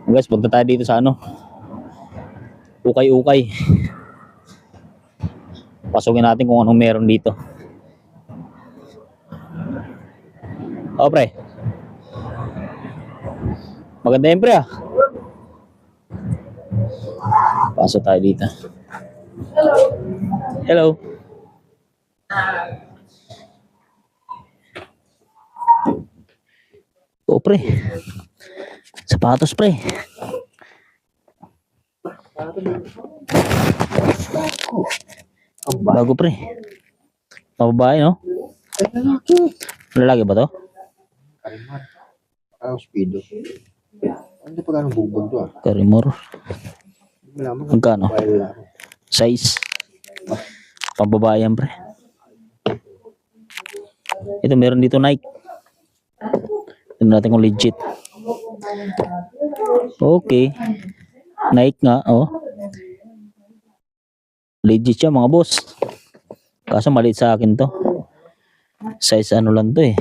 Guys, punta tayo dito sa ano, ukay-ukay. Pasukin natin kung anong meron dito. O pre, maganda yan pre ah. Pasok tayo dito. Hello. O pre, sapatos pre. Bago pre. Mababae no? Lalaki ba to? Karimar. Parang speedo. Ano pa gano'ng bubog to ah? Karimor. Malaman Magkano? Size. Pambabae yan pre. Ito meron dito Nike. Tingnan natin kung legit. Okay. Nike nga oh. Legit siya mga boss. Kaso maliit sa akin to. Size ano lang to eh.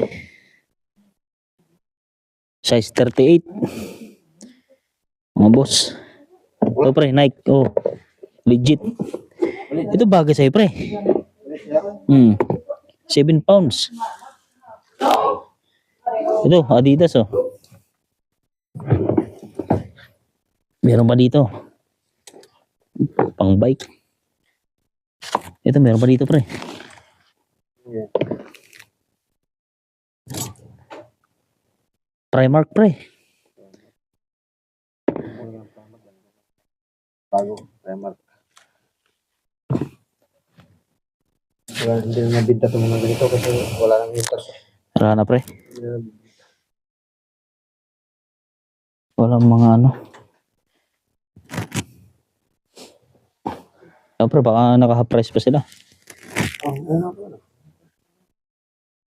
Size 38. Mga boss. Ito pre, Nike. Oh. Legit. Ito bagay sa'yo pre. 7 pounds. Ito, Adidas oh. Meron pa dito. Pang bike. Ito, meron pa dito pre. Primark pre. Bago, Primark. Wala, hindi na nabinta itong mga ganito kasi wala nang interest. Wala na pre. Walang mga ano. Pre, baka naka-half price pa sila. Oh, ano.